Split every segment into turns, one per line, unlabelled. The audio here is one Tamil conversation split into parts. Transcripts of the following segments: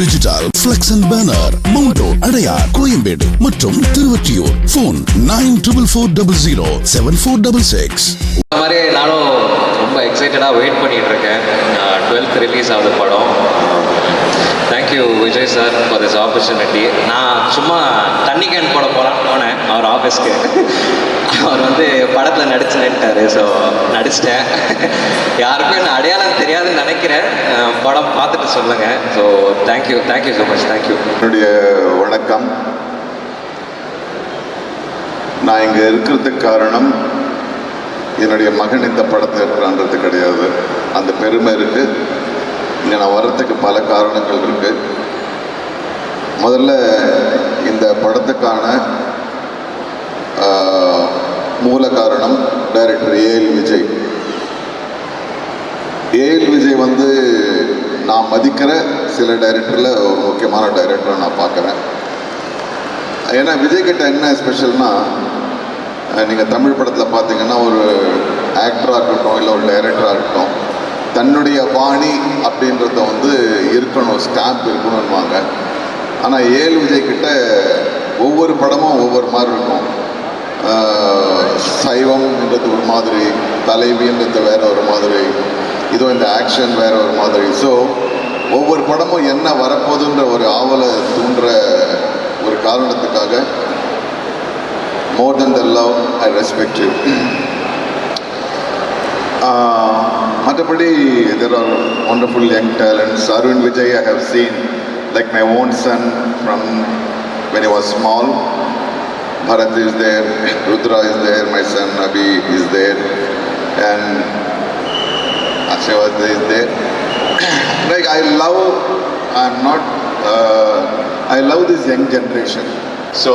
டிஜிட்டல் ஃபிளெக்ஸ் அண்ட் பேனர் மவுண்டோ அடையார் கோயம்பேடு மற்றும் திருவொற்றியூர். போன் 94400746.
இந்த மாதிரி நானும் ரொம்ப எக்ஸைட்டடாக வெயிட் பண்ணிட்டு இருக்கேன். 12th ரிலீஸ் ஆகுது படம். Thank you Vijay sir for this opportunity. நான் சும்மா தண்ணி கேன் போட போனேன் அவர் ஆஃபீஸ்க்கு. அவர் படத்தில் நடிச்சுட்டாரு. ஸோ நடிச்சிட்டேன். யாருக்கும் என்ன அடையாளம் தெரியாதுன்னு நினைக்கிறேன். படம் பார்த்துட்டு சொல்லுங்கள். So thank you so much. Thank you.
என்னுடைய வணக்கம். நான் இங்கே இருக்கிறதுக்கு காரணம் என்னுடைய மகன் இந்த படத்தில் இருக்கிறான்றது கிடையாது. அந்த பெருமை இருக்குது. இங்கே நான் வர்றதுக்கு பல காரணங்கள் இருக்குது. முதல்ல இந்த படத்துக்கான மூல காரணம் director AL Vijay. AL Vijay நான் மதிக்கிற சில டைரக்டரில் ஒரு முக்கியமான டைரக்டரை நான் பார்க்குறேன். ஏன்னா விஜய் கிட்ட என்ன ஸ்பெஷல்னா, நீங்கள் தமிழ் படத்தில் பார்த்தீங்கன்னா ஒரு ஆக்டராக இருக்கட்டும் இல்லை ஒரு டைரக்டராக இருக்கட்டும், தன்னுடைய பாணி அப்படின்றத இருக்கணும், ஸ்டாம்ப் இருக்கணும்னுவாங்க. ஆனால் ஏஎல் விஜய் கிட்ட ஒவ்வொரு படமும் ஒவ்வொரு மாதிரி இருக்கும். சைவம்ன்றது ஒரு மாதிரி, தலைவின்றது வேற ஒரு மாதிரி, இதோ இந்த ஆக்ஷன் வேற ஒரு மாதிரி. ஸோ ஒவ்வொரு படமும் என்ன வரப்போகுதுன்ற ஒரு ஆவலை தூண்டுற ஒரு காரணத்துக்காக more than the love, I respect you. மற்றபடி there are wonderful young talents. Arvind Vijay I have seen like my own son from when he was small. Bharat is there, Rudra is there, my son Abhi is there, and Ashwat is there. Like I love this young generation. So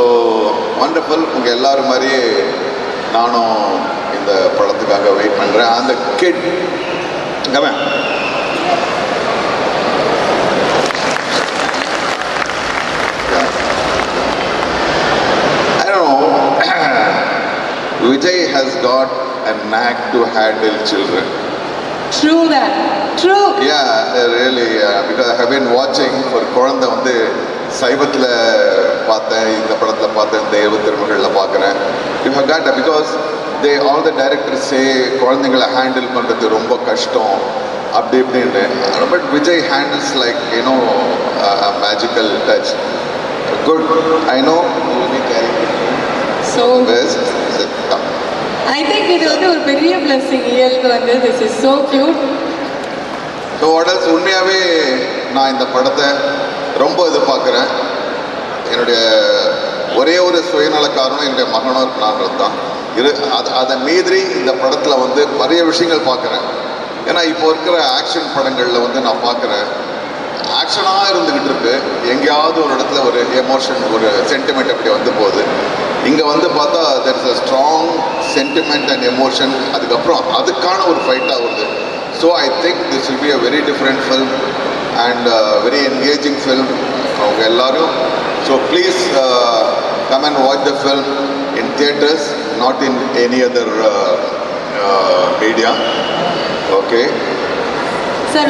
wonderful. உங்கள் எல்லோரும் மாதிரியே நானும் இந்த படத்துக்காக வெயிட் பண்ணுறேன். அந்த kit Kavan I don't know. Vijay has got a knack to handle children.
True that. True.
Yeah, really. Because I have been watching for குழந்தை சைவத்தில் பார்த்தேன், இந்த படத்தில் பார்த்தேன், தெய்வ திருமகளில் பார்க்குறேன். You have got because all the directors say குழந்தைங்களை ஹேண்டில் பண்ணுறது ரொம்ப கஷ்டம் அப்படி இப்படின்னு. But Vijay handles like you know magical touch. Good. I know
So
best.
I think இது ஒரு பெரிய blessing இயல்பு this is so cute.
So உடல் உண்மையாகவே நான் இந்த படத்தை ரொம்ப எதிர்பார்க்குறேன். என்னுடைய ஒரே ஒரு சுயநல காரணம் என்னுடைய மகனோ இருக்கலான்றது தான். அதை மீறி இந்த படத்தில் நிறைய விஷயங்கள் பார்க்குறேன். ஏன்னா இப்போ இருக்கிற ஆக்ஷன் படங்களில் நான் பார்க்குறேன், ஆக்ஷனாக இருந்துக்கிட்டு இருக்கு, எங்கேயாவது ஒரு இடத்துல ஒரு எமோஷன், ஒரு சென்டிமெண்ட் அப்படி போகுது. இங்கே பார்த்தா there is a strong sentiment and emotion, அதுக்கப்புறம் அதுக்கான ஒரு ஃபைட்டாக வருது. So I think this will be a very different film and very engaging film. அவங்க எல்லாரும், so please come and watch the film in theaters, not in any other media. Okay.
Sir,